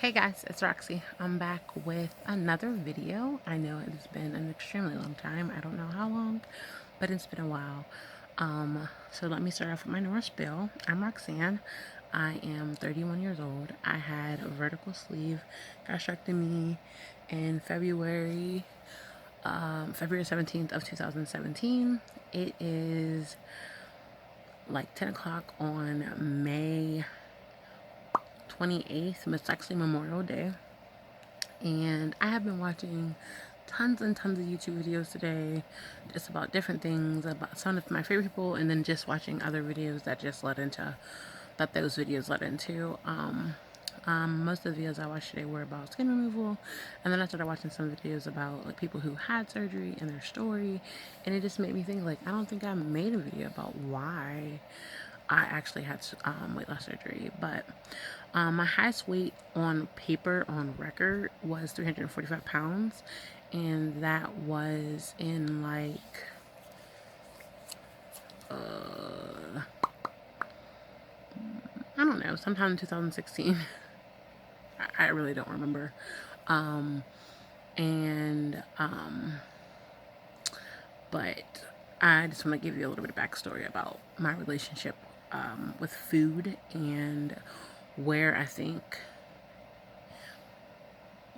Hey guys, it's Roxy. I'm back with another video. I know it's been an extremely long time. I don't know how long, but it's been a while. So let me start off with my normal spiel. I'm Roxanne. I am 31 years old. I had a vertical sleeve gastrectomy in February 17th of 2017. It is like 10 o'clock on May 28th. It's actually Memorial Day. And I have been watching tons and tons of YouTube videos today, just about different things, about some of my favorite people, and then just watching other videos that those videos led into. Most of the videos I watched today were about skin removal, and then I started watching some videos about like people who had surgery and their story, and it just made me think like I don't think I made a video about why I actually had weight loss surgery, but my highest weight on paper on record was 345 pounds, and that was in like I don't know, sometime in 2016. I really don't remember. Um, and but I just want to give you a little bit of backstory about my relationship with food and where I think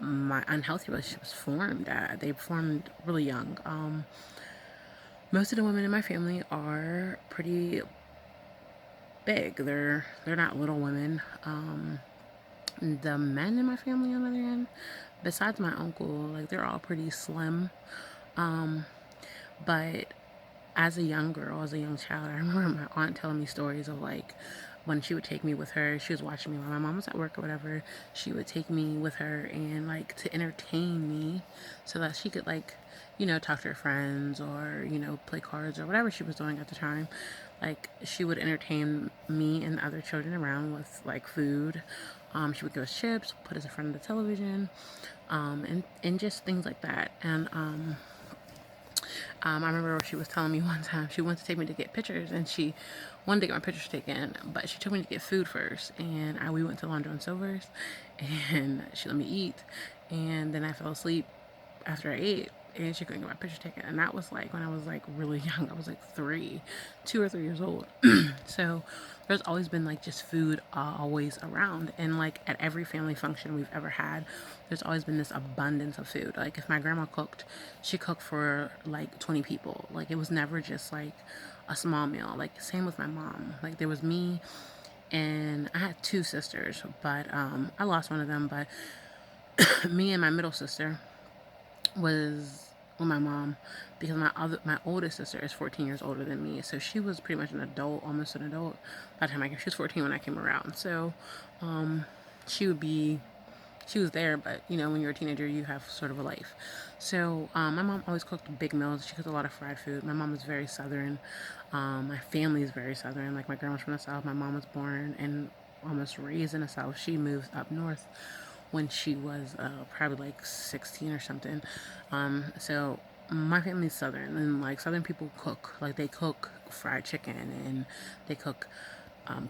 my unhealthy relationships formed. They formed really young. Most of the women in my family are pretty big. They're not little women. The men in my family, on the other hand, besides my uncle, like they're all pretty slim. Um, but as a young girl, as a young child, I remember my aunt telling me stories of like when she would take me with her. She was watching me while my mom was at work or whatever. She would take me with her and like to entertain me so that she could like, talk to her friends or, play cards or whatever she was doing at the time. Like she would entertain me and the other children around with like food. She would give us chips, put us in front of the television, and just things like that. And I remember she was telling me one time she wanted to take me to get pictures, and she wanted to get my pictures taken, but she took me to get food first. And we went to Laundry and Silver's, and she let me eat, and then I fell asleep after I ate, and she couldn't get my picture taken. And that was like when I was like really young. I was like 2 or 3 years old. So there's always been like just food always around, and like at every family function we've ever had, there's always been this abundance of food. Like if my grandma cooked, she cooked for like 20 people. Like it was never just like a small meal. Like same with my mom. Like there was me, and I had two sisters, but I lost one of them. But me and my middle sister was with my mom, because my oldest sister is 14 years older than me, so she was pretty much an adult, almost an adult by the time she was 14 when I came around. So she would be she was there, but when you're a teenager, you have sort of a life. So my mom always cooked big meals. She cooked a lot of fried food. My mom is very southern. My family is very southern. Like my grandma's from the south. My mom was born and almost raised in the south. She moved up north when she was probably like 16 or something. So my family's southern, and like southern people cook. Like they cook fried chicken, and they cook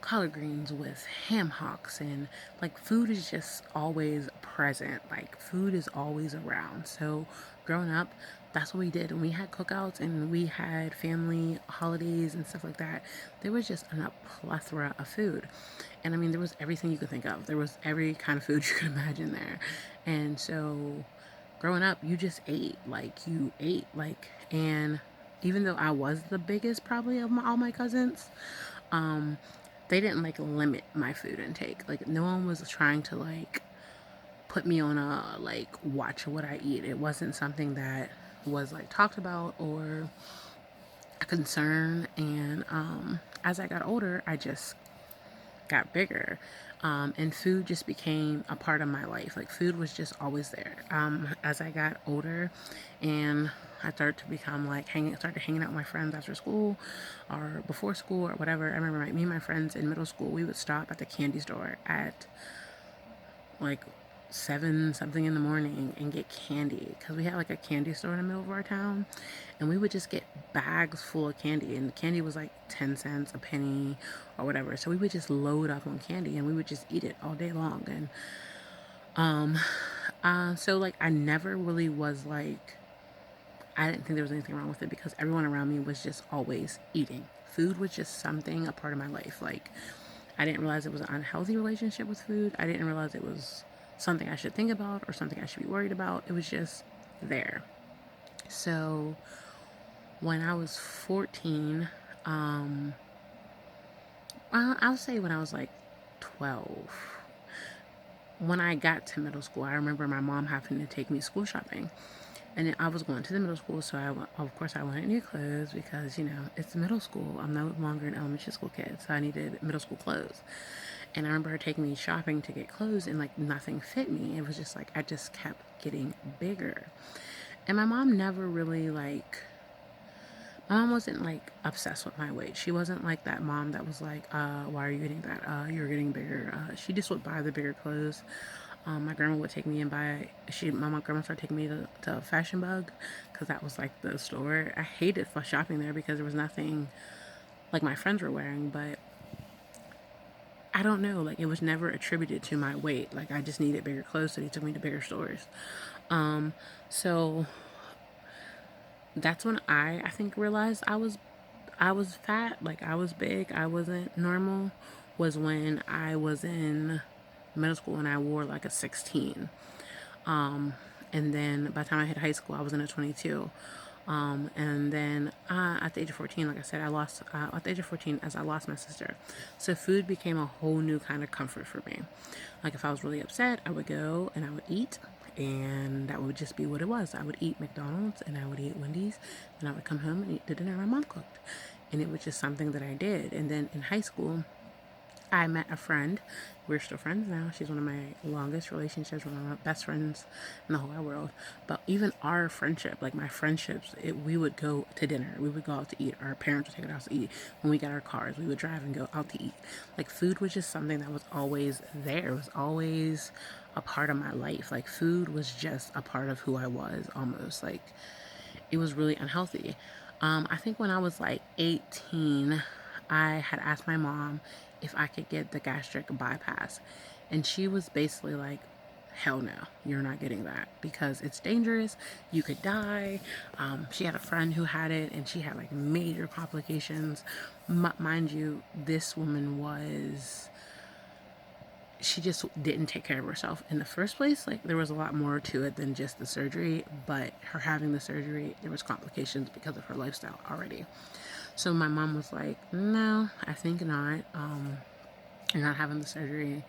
collard greens with ham hocks, and like food is just always present. Like food is always around. So growing up, that's what we did. When we had cookouts and we had family holidays and stuff like that, there was just a plethora of food. And I mean, there was everything you could think of. There was every kind of food you could imagine there. And so growing up, you just ate. Like you ate. And even though I was the biggest probably of all my cousins, um, they didn't like limit my food intake. Like no one was trying to like put me on a like watch what I eat. It wasn't something that was like talked about or a concern. And as I got older, I just got bigger. And food just became a part of my life. Like food was just always there. As I got older, and I started to become like started hanging out with my friends after school, or before school, or whatever. I remember me and my friends in middle school, we would stop at the candy store at like 7 something in the morning and get candy, because we had like a candy store in the middle of our town, and we would just get bags full of candy, and the candy was like 10 cents a penny or whatever. So we would just load up on candy and we would just eat it all day long. And Um, so like I never really was like, I didn't think there was anything wrong with it because everyone around me was just always eating. Food was just something, a part of my life. Like, I didn't realize it was an unhealthy relationship with food. I didn't realize it was something I should think about or something I should be worried about. It was just there. So, when I was 14, um, I'll say when I was like 12, when I got to middle school, I remember my mom having to take me school shopping. And then I was going to the middle school, so of course, I wanted new clothes because, it's middle school. I'm no longer an elementary school kid, so I needed middle school clothes. And I remember her taking me shopping to get clothes, and like nothing fit me. It was just like I just kept getting bigger. And my mom never really like, my mom wasn't like obsessed with my weight. She wasn't like that mom that was like, why are you getting that? You're getting bigger. She just would buy the bigger clothes. My grandma would take me and buy. My grandma started taking me to Fashion Bug because that was like the store. I hated shopping there because there was nothing like my friends were wearing, but I don't know. Like it was never attributed to my weight. Like I just needed bigger clothes, so they took me to bigger stores. So that's when I think realized I was fat. Like I was big. I wasn't normal. Was when I was in middle school and I wore like a 16. And then by the time I hit high school, I was in a 22. And then at the age of 14, like I said, at the age of 14, as I lost my sister. So food became a whole new kind of comfort for me. Like if I was really upset, I would go and I would eat. And that would just be what it was. I would eat McDonald's and I would eat Wendy's. And I would come home and eat the dinner my mom cooked. And it was just something that I did. And then in high school, I met a friend. We're still friends now. She's one of my longest relationships, one of my best friends in the whole wide world. But even our friendship, like my friendships, we would go to dinner. We would go out to eat. Our parents would take us out to eat. When we got our cars, we would drive and go out to eat. Like food was just something that was always there. It was always a part of my life. Like food was just a part of who I was almost. Like it was really unhealthy. I think when I was like 18, I had asked my mom if I could get the gastric bypass. And she was basically like, hell no, you're not getting that because it's dangerous. You could die. She had a friend who had it and she had like major complications. Mind you, this woman was, she just didn't take care of herself in the first place. Like there was a lot more to it than just the surgery, but her having the surgery, there was complications because of her lifestyle already. So my mom was like, no, I think not. You're not having the surgery.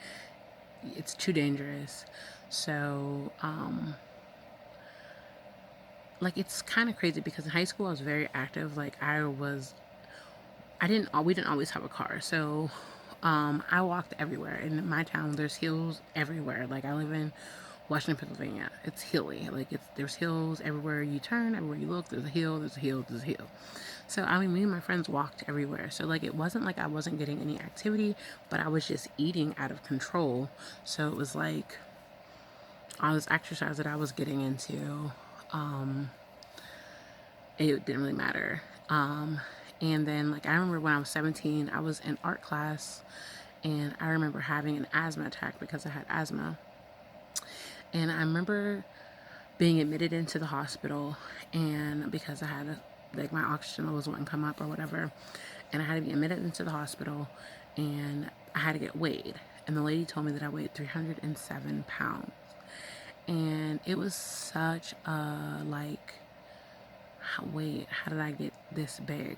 It's too dangerous. So, like, it's kind of crazy because in high school I was very active. Like, we didn't always have a car. So, I walked everywhere. In my town, there's hills everywhere. Like, I live in Washington, Pennsylvania. It's hilly. Like, there's hills everywhere you turn, everywhere you look. There's a hill, there's a hill, there's a hill. So, I mean, me and my friends walked everywhere. So, like, it wasn't like I wasn't getting any activity, but I was just eating out of control. So, it was like all this exercise that I was getting into, it didn't really matter. And then, like, I remember when I was 17, I was in art class, and I remember having an asthma attack because I had asthma. And I remember being admitted into the hospital, and because I had like my oxygen levels wouldn't come up or whatever, and I had to be admitted into the hospital, and I had to get weighed. And the lady told me that I weighed 307 pounds. And it was such a like, wait, how did I get this big?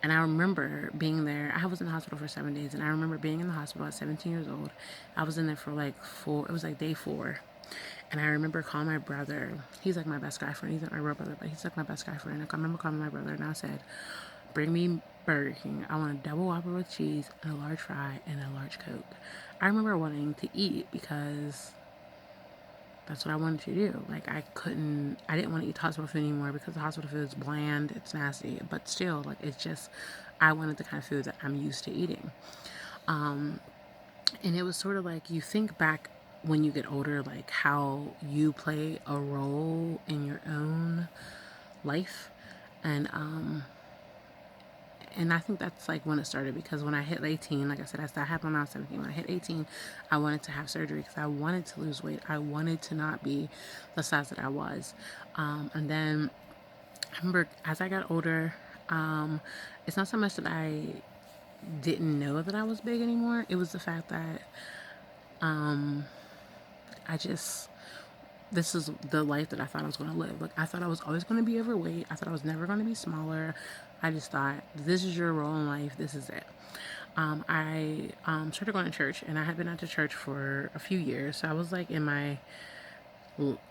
And I remember being there. I was in the hospital for 7 days, and I remember being in the hospital at 17 years old. I was in there for like it was like day 4. And I remember calling my brother. He's like my best guy friend. He's not my real brother, but he's like my best guy friend. I remember calling my brother, and I said, bring me Burger King. I want a double Whopper with cheese, and a large fry, and a large Coke. I remember wanting to eat because that's what I wanted to do. Like I didn't want to eat hospital food anymore because the hospital food is bland, it's nasty, but still, like it's just, I wanted the kind of food that I'm used to eating. And it was sort of like you think back when you get older, like how you play a role in your own life. And and I think that's like when it started, because when I hit 18, like I said, that happened when I was 17. When I hit 18, I wanted to have surgery because I wanted to lose weight. I wanted to not be the size that I was. And then I remember as I got older, it's not so much that I didn't know that I was big anymore. It was the fact that I just, this is the life that I thought I was going to live. Like, I thought I was always going to be overweight. I thought I was never going to be smaller. I just thought, this is your role in life. This is it. I started going to church, and I had been out to church for a few years. So I was like in my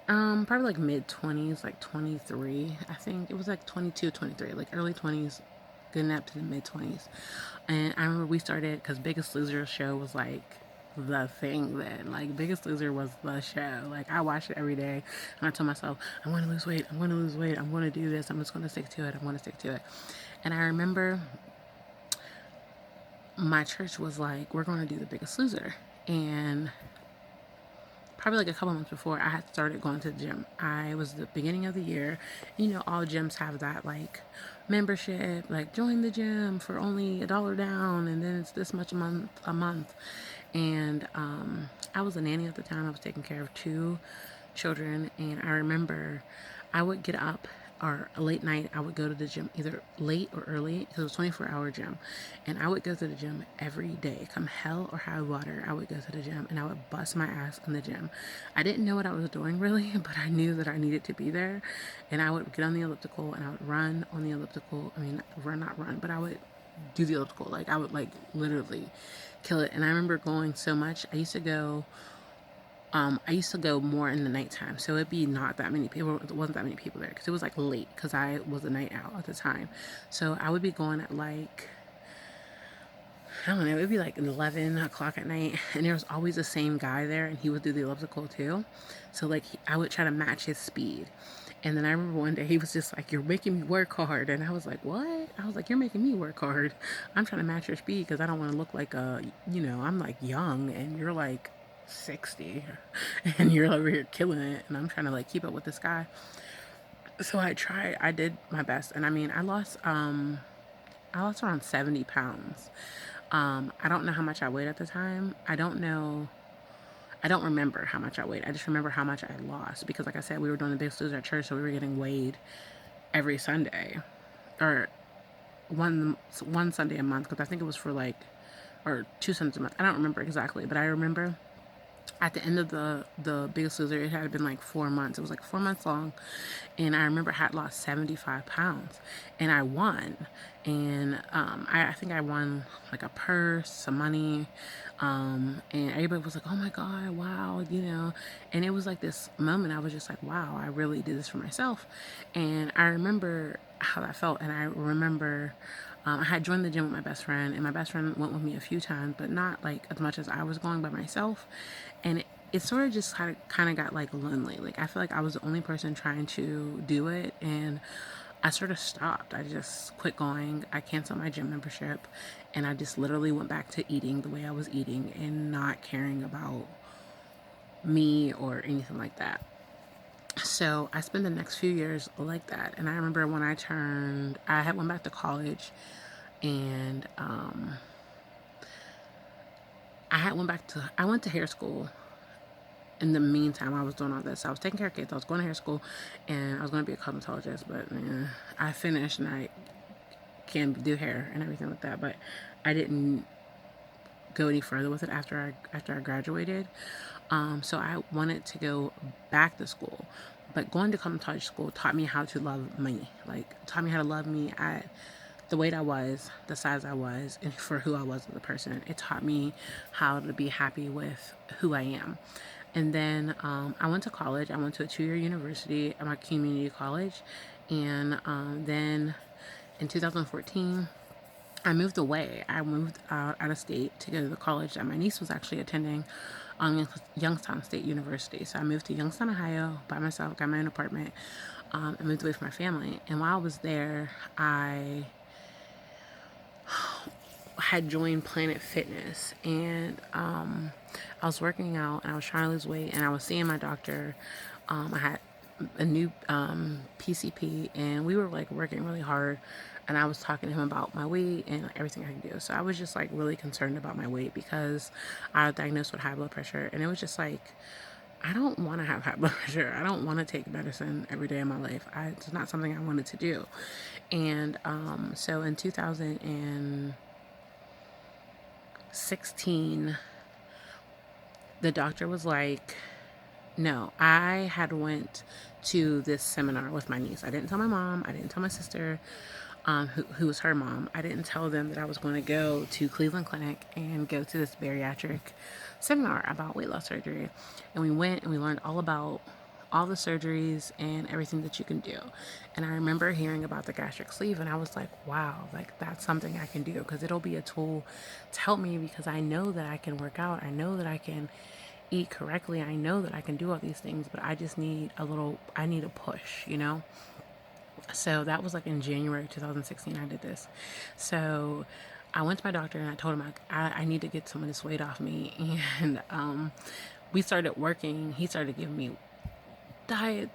probably like mid 20s, like 23. I think it was like 22, 23, like early 20s, getting up to the mid 20s. And I remember we started, because Biggest Loser show was like the thing then. Like, Biggest Loser was the show. Like, I watched it every day, and I told myself, I'm going to lose weight. I'm going to lose weight. I'm going to do this. I'm just going to stick to it. I'm going to stick to it. And I remember my church was like, we're going to do the Biggest Loser. And probably like a couple months before, I had started going to the gym. I was the beginning of the year. You know, all gyms have that like membership, like join the gym for only $1 down, and then it's this much a month. And I was a nanny at the time. I was taking care of 2 children, and I remember I would get up, or a late night, I would go to the gym either late or early, because it was a 24-hour gym. And I would go to the gym every day. Come hell or high water, I would go to the gym, and I would bust my ass in the gym. I didn't know what I was doing really, but I knew that I needed to be there. And I would get on the elliptical, and I would run on the elliptical. I mean, not run, but I would do the elliptical. Like, I would like literally kill it. And I remember going so much. I used to go more in the nighttime, so it'd be not that many people. It wasn't that many people there because it was like late, because I was a night owl at the time. So I would be going at like, I don't know, it'd be like 11 o'clock at night, and there was always the same guy there, and he would do the elliptical too. So like, I would try to match his speed. And then I remember one day he was just like, you're making me work hard. And I was like, what? I was like, you're making me work hard. I'm trying to match your speed because I don't want to look like I'm like young, and you're like 60, and you're over here killing it, and I'm trying to like keep up with this guy. So I did my best. And I mean, I lost around 70 pounds. I don't know how much I weighed at the time. I don't remember how much I weighed. I just remember how much I lost, because like I said, we were doing the Big Loser at church, so we were getting weighed every Sunday, or one Sunday a month, because I think it was for like, or 2 Sundays a month. I don't remember exactly, but I remember at the end of the Biggest Loser, it had been like 4 months. It was like 4 months long, and I remember I had lost 75 pounds, and I won. And I think I won like a purse, some money, and everybody was like, "Oh my God, wow!" And it was like this moment. I was just like, "Wow, I really did this for myself." And I remember how that felt, and I remember. I had joined the gym with my best friend, and my best friend went with me a few times, but not like as much as I was going by myself. And it sort of just kind of got like lonely. Like, I feel like I was the only person trying to do it, and I sort of stopped. I just quit going. I canceled my gym membership, and I just literally went back to eating the way I was eating and not caring about me or anything like that. So I spent the next few years like that. And I remember when I had went back to college, and I went to hair school. In the meantime, I was doing all this. I was taking care of kids. I was going to hair school, and I was going to be a cosmetologist. But I finished, and I can do hair and everything like that. But I didn't go any further with it after I graduated. So I wanted to go back to school. But going to cosmetology school taught me how to love me. Like, taught me how to love me at the weight I was, the size I was, and for who I was as a person. It taught me how to be happy with who I am. And then I went to college. I went to a 2-year university at my community college. And then in 2014, I moved away. I moved out of state to go to the college that my niece was actually attending, Youngstown State University. So I moved to Youngstown, Ohio by myself, got my own apartment, and moved away from my family. And while I was there, I had joined Planet Fitness, and I was working out, and I was trying to lose weight, and I was seeing my doctor. I had a new PCP, and we were like working really hard and I was talking to him about my weight and everything I can do. So I was just like really concerned about my weight because I was diagnosed with high blood pressure, and it was just like, I don't want to have high blood pressure. I don't want to take medicine every day of my life. It's not something I wanted to do. And so in 2016, the doctor was like, no, I had went to this seminar with my niece. I didn't tell my mom. I didn't tell my sister, who was her mom. I didn't tell them that I was going to go to Cleveland Clinic and go to this bariatric seminar about weight loss surgery. And we went and we learned all about all the surgeries and everything that you can do. And I remember hearing about the gastric sleeve, and I was like, wow, like that's something I can do, because it'll be a tool to help me, because I know that I can work out. I know that I can eat correctly. I know that I can do all these things, but I just need I need a push, you know? So that was like in January 2016 I did this. So I went to my doctor and I told him I need to get some of this weight off me. And we started working. He started giving me diet,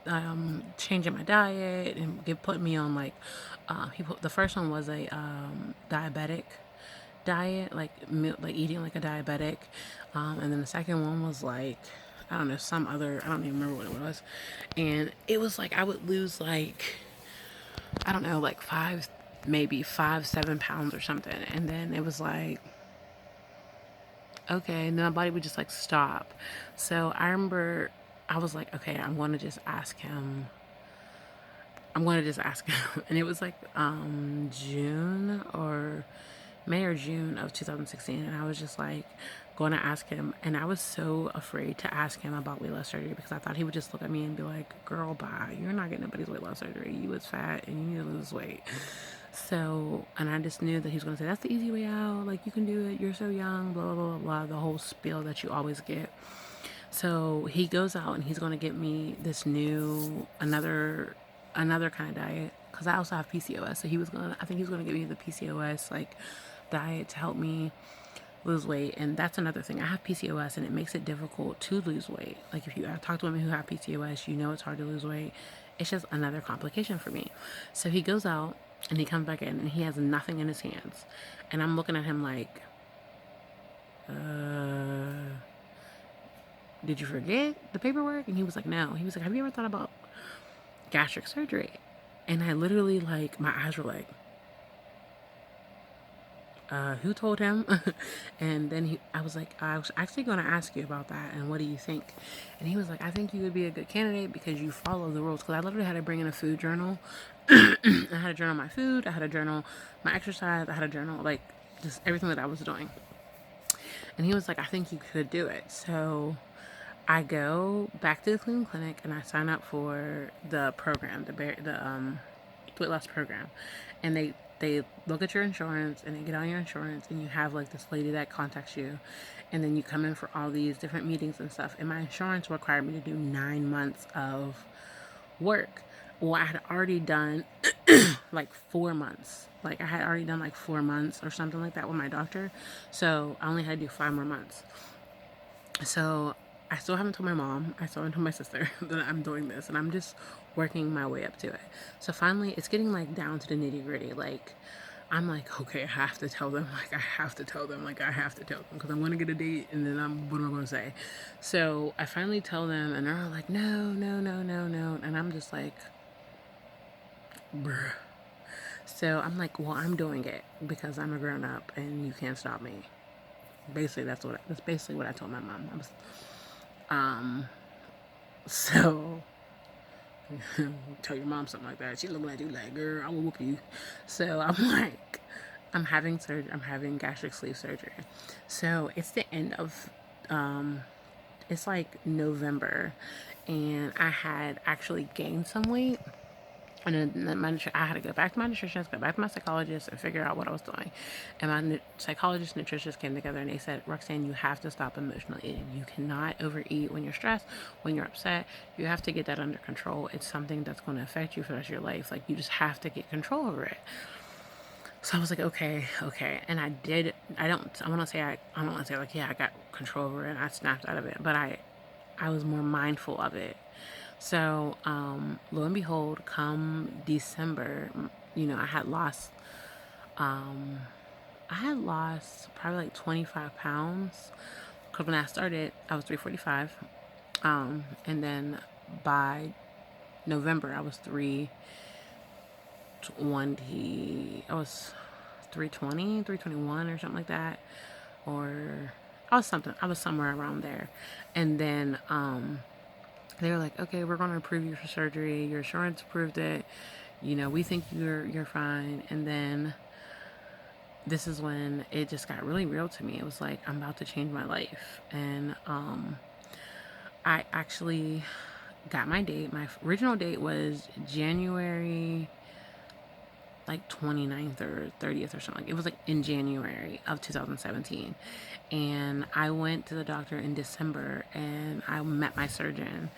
changing my diet and putting me on like, the first one was a diabetic diet, like eating like a diabetic. And then the second one was like, I don't know, some other, I don't even remember what it was. And it was like, I would lose like, I don't know, like maybe 7 pounds or something. And then it was like, okay. And then my body would just like stop. So I remember I was like, okay, I'm going to just ask him. And it was like June or May or June of 2016. And I was just like going to ask him. And I was so afraid to ask him about weight loss surgery, because I thought he would just look at me and be like, girl, bye. You're not getting nobody's weight loss surgery. You was fat and you need to lose weight. So, and I just knew that he was going to say, that's the easy way out. Like, you can do it. You're so young, blah, blah, blah, blah. The whole spiel that you always get. So he goes out and he's going to get me this another kind of diet, because I also have PCOS. So I think he was going to give me the PCOS like diet to help me lose weight. And that's another thing. I have PCOS and it makes it difficult to lose weight. Like if you talk to women who have PCOS, you know it's hard to lose weight. It's just another complication for me. So he goes out and he comes back in and he has nothing in his hands. And I'm looking at him like, did you forget the paperwork? And he was like, no. He was like, have you ever thought about gastric surgery? And I literally, like, my eyes were like, who told him? And then I was like, I was actually going to ask you about that, and what do you think? And he was like, I think you would be a good candidate because you follow the rules. Because I literally had to bring in a food journal. I had to journal my food. I had to journal my exercise. I had to journal, like, just everything that I was doing. And he was like, I think you could do it. So I go back to the Cleveland Clinic and I sign up for the program, the weight loss program. And they look at your insurance and they get on your insurance, and you have like this lady that contacts you, and then you come in for all these different meetings and stuff. And my insurance required me to do 9 months of work. Well, I had already done like 4 months. Like I had already done like 4 months or something like that with my doctor. So I only had to do 5 more months. So I still haven't told my mom. I still haven't told my sister that I'm doing this, and I'm just working my way up to it. So finally, it's getting like down to the nitty gritty. Like, I'm like, okay, I have to tell them. Like, I have to tell them. Because I'm going to get a date, and then what am I going to say? So I finally tell them, and they're all like, no, no, no, no, no. And I'm just like, bruh. So I'm like, well, I'm doing it because I'm a grown up, and you can't stop me. Basically, that's basically what I told my mom. So tell your mom something like that. She looking at you like, girl, I will whoop you. So I'm like, I'm having gastric sleeve surgery. So it's the end of, it's like November, and I had actually gained some weight. And then I had to go back to my nutritionist, go back to my psychologist, and figure out what I was doing. And my psychologist and nutritionist came together, and they said, Roxanne, you have to stop emotional eating. You cannot overeat when you're stressed, when you're upset. You have to get that under control. It's something that's going to affect you for the rest of your life. Like, you just have to get control over it. So I was like, okay. And I did. I don't want to say like, yeah, I got control over it and I snapped out of it. But I was more mindful of it. So, lo and behold, come December, I had lost I had lost probably like 25 pounds. Because when I started, I was 345. And then by November, I was 320. I was 320, 321 or something like that. Or I was somewhere around there. And then they were like, okay, we're going to approve you for surgery. Your insurance approved it. We think you're fine. And then this is when it just got really real to me. It was like, I'm about to change my life. And I actually got my date. My original date was January like 29th or 30th or something. It was like in January of 2017. And I went to the doctor in December and I met my surgeon,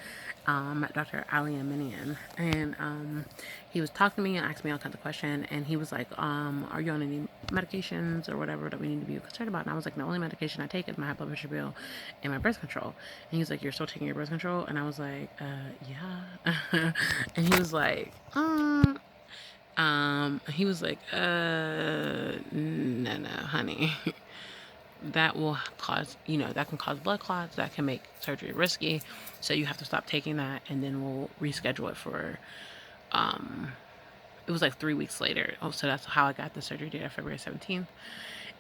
met Dr. Aminian. And he was talking to me and asked me all kinds of questions. And he was like, are you on any medications or whatever that we need to be concerned about? And I was like, the only medication I take is my high blood pressure pill and my birth control. And he was like, you're still taking your birth control? And I was like, yeah. And he was like, he was like, no, honey. That will cause, that can cause blood clots, that can make surgery risky. So you have to stop taking that, and then we'll reschedule it for, it was like 3 weeks later. Oh, so that's how I got the surgery date of February 17th.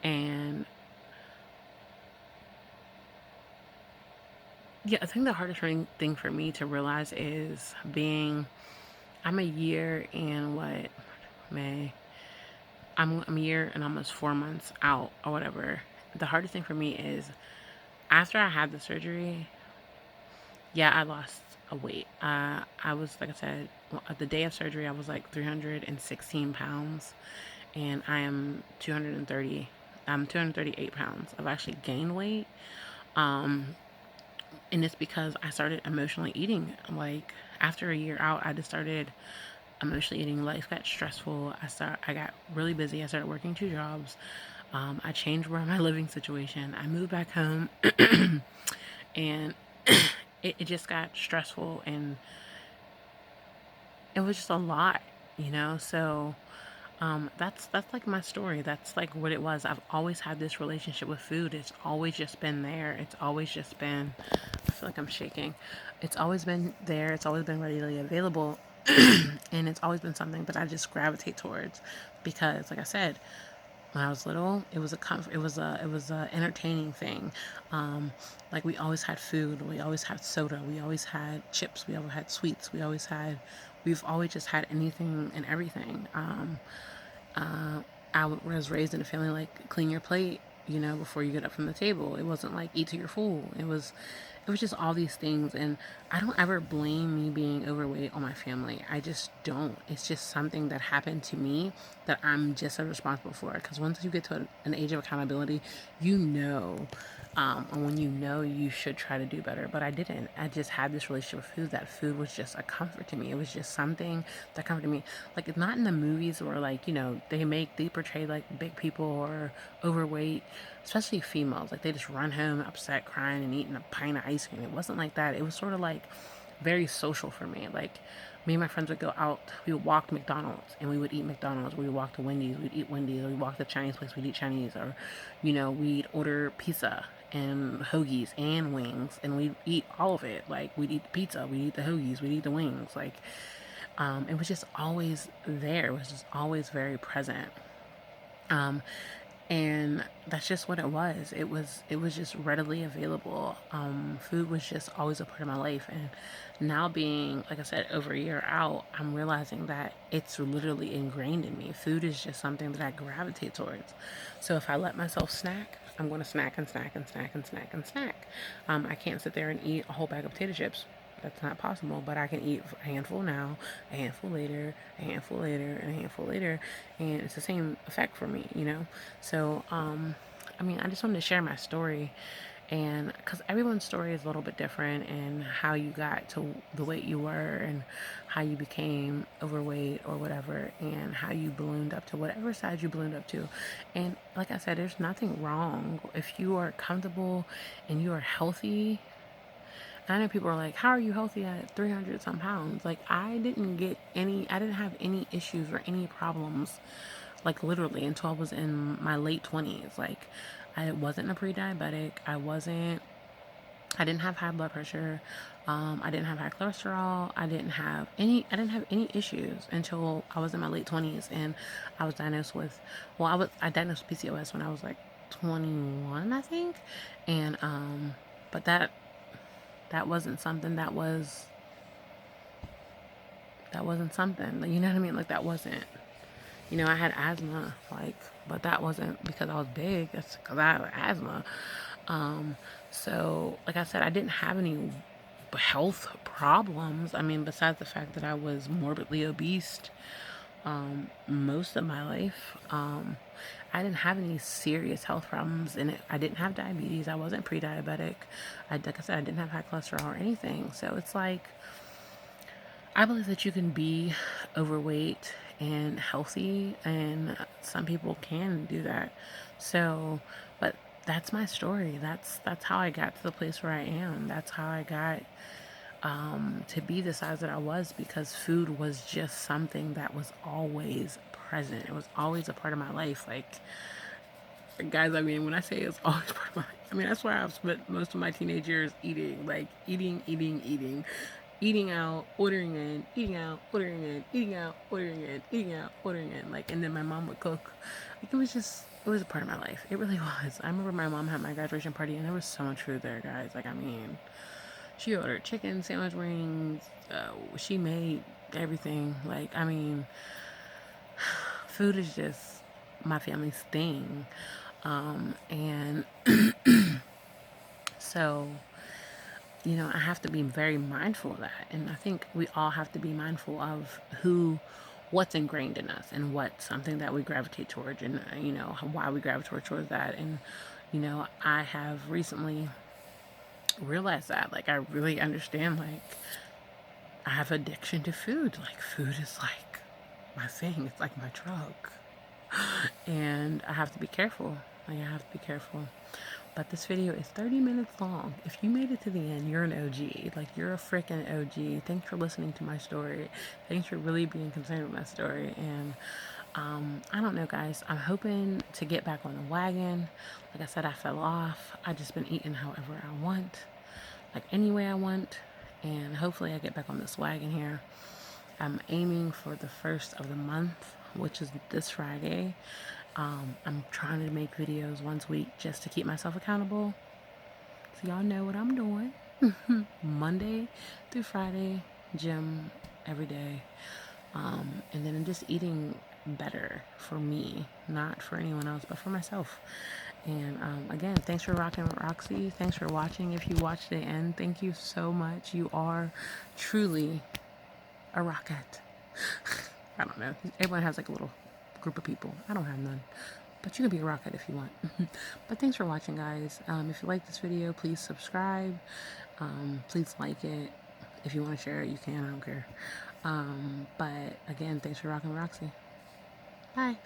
And yeah, I think the hardest thing for me to realize is I'm a year and what, May, I'm a year and almost 4 months out or whatever. The hardest thing for me is after I had the surgery, yeah, I lost a weight. I was, like I said, the day of surgery, I was like 316 pounds, and I'm 238 pounds. I've actually gained weight. And it's because I started emotionally eating. Like, after a year out, I just started emotionally eating. Life got stressful. I got really busy. I started working 2 jobs. I changed where my living situation. I moved back home, and it just got stressful, and it was just a lot, So that's like my story. That's like what it was. I've always had this relationship with food. It's always just been there. It's always just been. I feel like I'm shaking. It's always been there. It's always been readily available, and it's always been something that I just gravitate towards because, like I said, when I was little, it was a comfort. It was a entertaining thing. Like, we always had food. We always had soda. We always had chips. We always had sweets. We've always just had anything and everything. I was raised in a family like clean your plate, before you get up from the table. It wasn't like eat till you're full. It was just all these things, and I don't ever blame me being overweight on my family. I just don't. It's just something that happened to me that I'm just as responsible for. Because once you get to an age of accountability, and when you should try to do better. But I didn't. I just had this relationship with food. That food was just a comfort to me. It was just something that comforted me. Like, it's not in the movies where, like, they portray like big people or overweight, especially females. Like, they just run home upset, crying, and eating a pint of ice cream. It wasn't like that. It was sort of like very social for me. Like, me and my friends would go out. We would walk to McDonald's and we would eat McDonald's. We would walk to Wendy's. We'd eat Wendy's. Or we'd walk to Chinese place. We'd eat Chinese. Or, we'd order pizza and hoagies and wings, and we'd eat all of it. Like, we'd eat the pizza. We'd eat the hoagies. We'd eat the wings. Like, it was just always there. It was just always very present. Um, and that's just what it was. It was just readily available. Food was just always a part of my life, and now being, like I said, over a year out, I'm realizing that it's literally ingrained in me. Food is just something that I gravitate towards. So if I let myself snack, I'm going to snack and snack and snack and snack and snack. I can't sit there and eat a whole bag of potato chips. That's not possible, but I can eat a handful now, a handful later, a handful later, and a handful later, and it's the same effect for me. So, I just wanted to share my story, and because everyone's story is a little bit different, and how you got to the weight you were, and how you became overweight or whatever, and how you ballooned up to whatever size you ballooned up to. And like I said, there's nothing wrong if you are comfortable and you are healthy. I know people are like, how are you healthy at 300 some pounds? Like, I didn't have any issues or any problems like literally until I was in my late 20s. Like, I wasn't a pre-diabetic. I didn't have high blood pressure. I didn't have high cholesterol. I didn't have any issues until I was in my late 20s, and I was diagnosed with, I diagnosed with PCOS when I was like 21, I think. And, but that wasn't something that wasn't something, you know what I mean? Like, that wasn't, I had asthma, like, but that wasn't because I was big. That's because I had asthma. So, like I said, I didn't have any health problems. I mean, besides the fact that I was morbidly obese, most of my life, I didn't have any serious health problems, and I didn't have diabetes. I wasn't pre-diabetic. Like I said, I didn't have high cholesterol or anything. So it's like, I believe that you can be overweight and healthy, and some people can do that. So, but that's my story. That's how I got to the place where I am. That's how I got to be the size that I was, because food was just something that was always present. It was always a part of my life. Like, guys, I mean, when I say it's always part of my, I mean, that's why I've spent most of my teenage years eating, like eating out, ordering in, eating out, ordering in, eating out, ordering in, eating out, ordering in, like, and then my mom would cook. Like, it was a part of my life. It really was. I remember my mom had my graduation party, and there was so much food there, guys. Like, I mean, she ordered chicken, sandwich rings. She made everything. Like, I mean, food is just my family's thing. And so, I have to be very mindful of that. And I think we all have to be mindful of what's ingrained in us, and what's something that we gravitate towards, and, why we gravitate towards that. And, I have recently realized that, like, I really understand, like, I have addiction to food. Like, food is like my thing. It's like my drug. And I have to be careful. Like, I have to be careful. But this video is 30 minutes long. If you made it to the end, you're an OG. Like, you're a freaking OG. Thanks for listening to my story. Thanks for really being concerned with my story. And I don't know, guys. I'm hoping to get back on the wagon. Like I said, I fell off. I just been eating however I want, like any way I want. And hopefully I get back on this wagon here. I'm aiming for the first of the month, which is this Friday. I'm trying to make videos once a week just to keep myself accountable. So y'all know what I'm doing. Monday through Friday, gym every day. And then I'm just eating better for me, not for anyone else, but for myself. And again, thanks for rocking with Roxy. Thanks for watching. If you watched the end, thank you so much. You are truly a rocket. I don't know. Everyone has like a little group of people. I don't have none. But you can be a rocket if you want. But thanks for watching, guys. If you like this video, please subscribe. Please like it. If you want to share it, you can. I don't care. But again, thanks for rocking with Roxy. Bye.